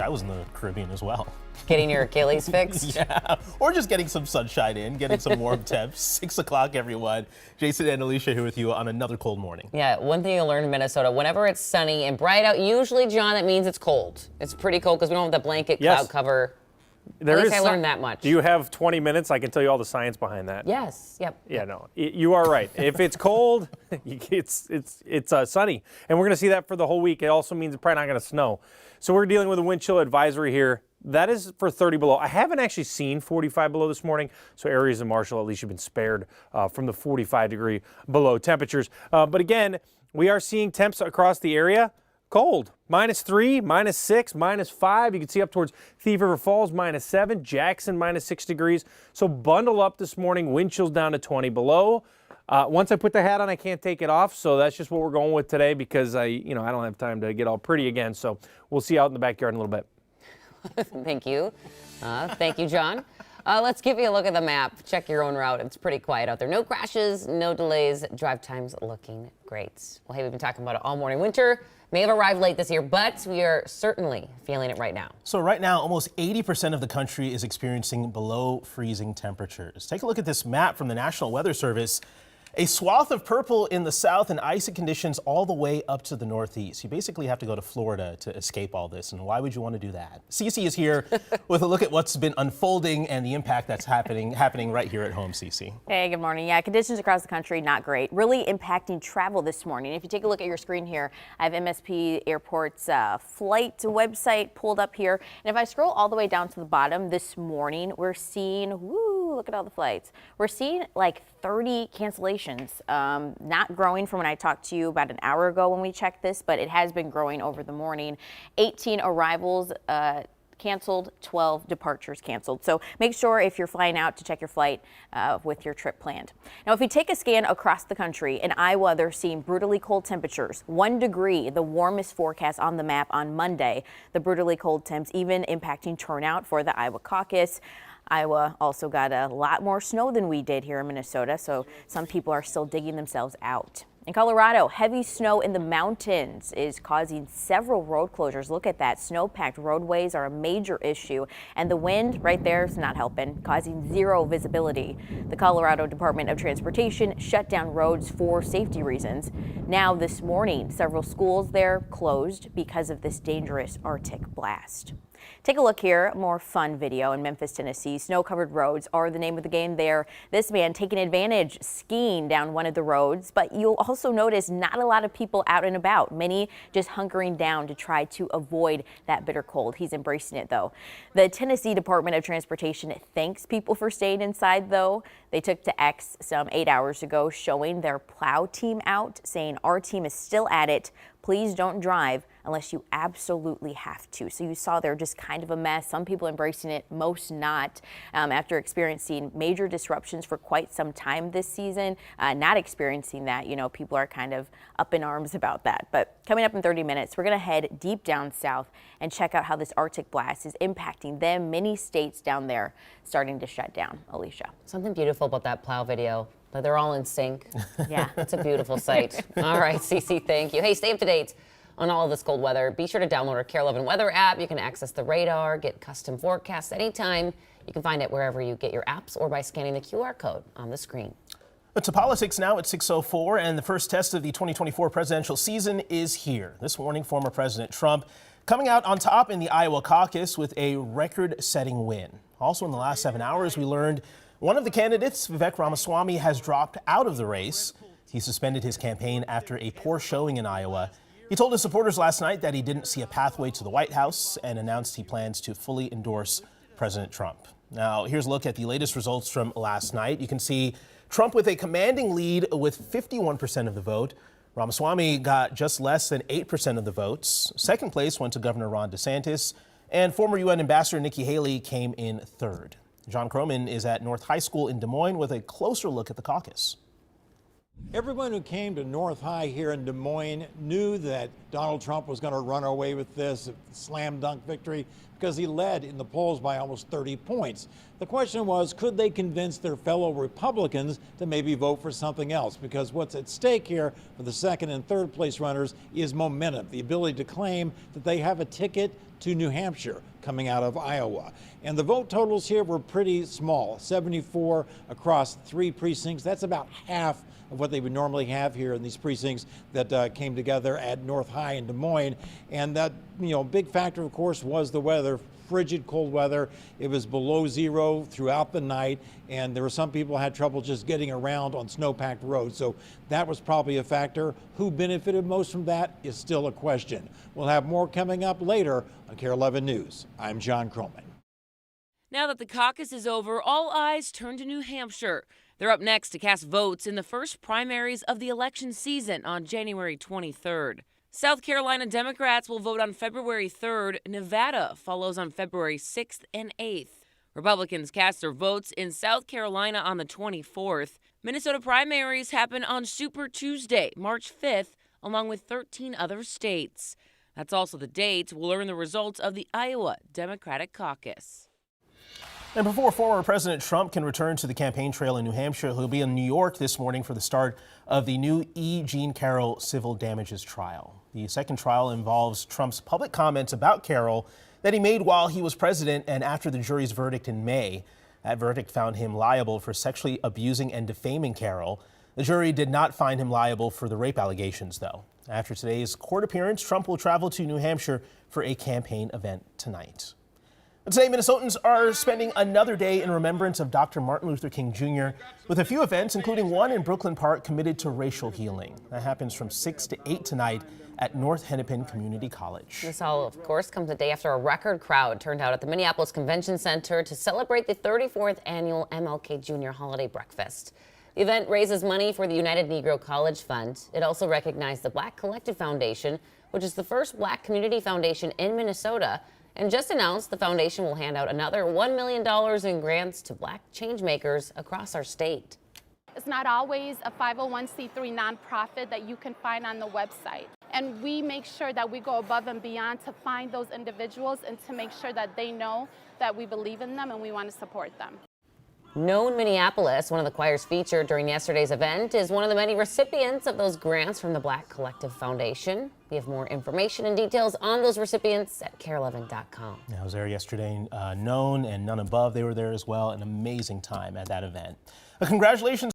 I was in the Caribbean as well. Getting your Achilles fixed? Yeah, or just getting some sunshine in, getting some warm temps. 6 o'clock, everyone. Jason and Alicia here with you on another cold morning. Yeah, one thing you'll learn in Minnesota, whenever it's sunny and bright out, usually, John, that means it's cold. It's pretty cold because we don't have the blanket cloud cover. At least I learned that much. Do you have 20 minutes? I can tell you all the science behind that. Yes, yep. Yeah, no, you are right. If it's cold, it's sunny. And we're going to see that for the whole week. It also means it's probably not going to snow. So we're dealing with a wind chill advisory here. That is for 30 below. I haven't actually seen 45 below this morning, so areas in Marshall, at least you've been spared from the 45 degree below temperatures. But again, we are seeing temps across the area. Cold, -3, -6, -5. You can see up towards Thief River Falls, -7, Jackson, -6 degrees. So bundle up this morning, wind chills down to 20 below. Once I put the hat on, I can't take it off. So that's just what we're going with today because I don't have time to get all pretty again. So we'll see you out in the backyard in a little bit. Thank you. Thank you, John. Let's give you a look at the map. Check your own route. It's pretty quiet out there. No crashes, no delays. Drive times looking great. Well, hey, we've been talking about it all morning. Winter may have arrived late this year, but we are certainly feeling it right now. So right now, almost 80% of the country is experiencing below freezing temperatures. Take a look at this map from the National Weather Service. A swath of purple in the south and icy conditions all the way up to the northeast. You basically have to go to Florida to escape all this. And why would you want to do that? Cece is here with a look at what's been unfolding and the impact that's happening right here at home, Cece. Hey, good morning. Yeah, conditions across the country, not great. Really impacting travel this morning. If you take a look at your screen here, I have MSP Airport's flight website pulled up here. And if I scroll all the way down to the bottom this morning, we're seeing, look at all the flights. We're seeing like 30 cancellations, not growing from when I talked to you about an hour ago when we checked this, but it has been growing over the morning. 18 arrivals canceled, 12 departures canceled. So make sure if you're flying out to check your flight with your trip planned. Now, if we take a scan across the country, in Iowa, they're seeing brutally cold temperatures. 1 degree, the warmest forecast on the map on Monday. The brutally cold temps even impacting turnout for the Iowa caucus. Iowa also got a lot more snow than we did here in Minnesota, so some people are still digging themselves out. In Colorado, heavy snow in the mountains is causing several road closures. Look at that. Snow-packed roadways are a major issue, and the wind right there is not helping, causing zero visibility. The Colorado Department of Transportation shut down roads for safety reasons. Now this morning, several schools there closed because of this dangerous Arctic blast. Take a look here, more fun video in Memphis, Tennessee. Snow-covered roads are the name of the game there. This man taking advantage, skiing down one of the roads, but you'll also notice not a lot of people out and about. Many just hunkering down to try to avoid that bitter cold. He's embracing it, though. The Tennessee Department of Transportation thanks people for staying inside, though. They took to X some 8 hours ago, showing their plow team out, saying our team is still at it. Please don't drive unless you absolutely have to. So you saw they're just kind of a mess. Some people embracing it, most not. After experiencing major disruptions for quite some time this season, not experiencing that, people are kind of up in arms about that. But coming up in 30 minutes, we're going to head deep down south and check out how this Arctic blast is impacting them. Many states down there starting to shut down. Alicia. Something beautiful about that plow video. But they're all in sync. Yeah. It's a beautiful sight. All right, Cece, thank you. Hey, stay up to date on all of this cold weather. Be sure to download our KARE 11 weather app. You can access the radar, get custom forecasts anytime. You can find it wherever you get your apps or by scanning the QR code on the screen. But to politics now at 6:04, and the first test of the 2024 presidential season is here. This morning, former President Trump coming out on top in the Iowa caucus with a record-setting win. Also in the last 7 hours, we learned one of the candidates, Vivek Ramaswamy, has dropped out of the race. He suspended his campaign after a poor showing in Iowa. He told his supporters last night that he didn't see a pathway to the White House and announced he plans to fully endorse President Trump. Now, here's a look at the latest results from last night. You can see Trump with a commanding lead with 51% of the vote. Ramaswamy got just less than 8% of the votes. Second place went to Governor Ron DeSantis, and former UN Ambassador Nikki Haley came in third. John Croman is at North High School in Des Moines with a closer look at the caucus. Everyone who came to North High here in Des Moines knew that Donald Trump was going to run away with this slam dunk victory because he led in the polls by almost 30 points. The question was, could they convince their fellow Republicans to maybe vote for something else? Because what's at stake here for the second and third place runners is momentum, the ability to claim that they have a ticket to New Hampshire coming out of Iowa. And the vote totals here were pretty small, 74 across 3 precincts. That's about half of what they would normally have here in these precincts that came together at North High in Des Moines. And that, big factor, of course, was the weather. Frigid cold weather. It was below zero throughout the night, and there were some people who had trouble just getting around on snow-packed roads. So that was probably a factor. Who benefited most from that is still a question. We'll have more coming up later on KARE 11 News. I'm John Croman. Now that the caucus is over, all eyes turn to New Hampshire. They're up next to cast votes in the first primaries of the election season on January 23rd. South Carolina Democrats will vote on February 3rd. Nevada follows on February 6th and 8th. Republicans cast their votes in South Carolina on the 24th. Minnesota primaries happen on Super Tuesday, March 5th, along with 13 other states. That's also the date we'll learn the results of the Iowa Democratic Caucus. And before former President Trump can return to the campaign trail in New Hampshire, he'll be in New York this morning for the start of the new E. Jean Carroll civil damages trial. The second trial involves Trump's public comments about Carroll that he made while he was president and after the jury's verdict in May. That verdict found him liable for sexually abusing and defaming Carroll. The jury did not find him liable for the rape allegations, though. After today's court appearance, Trump will travel to New Hampshire for a campaign event tonight. Today, Minnesotans are spending another day in remembrance of Dr. Martin Luther King Jr. with a few events, including one in Brooklyn Park committed to racial healing. That happens from 6 to 8 tonight at North Hennepin Community College. This all, of course, comes a day after a record crowd turned out at the Minneapolis Convention Center to celebrate the 34th annual MLK Jr. Holiday Breakfast. The event raises money for the United Negro College Fund. It also recognized the Black Collective Foundation, which is the first Black community foundation in Minnesota, and just announced the foundation will hand out another $1 million in grants to Black changemakers across our state. It's not always a 501c3 nonprofit that you can find on the website. And we make sure that we go above and beyond to find those individuals and to make sure that they know that we believe in them and we want to support them. Known Minneapolis, one of the choirs featured during yesterday's event, is one of the many recipients of those grants from the Black Collective Foundation. We have more information and details on those recipients at KARE11.com. I was there yesterday. Known and None Above, they were there as well. An amazing time at that event. Congratulations.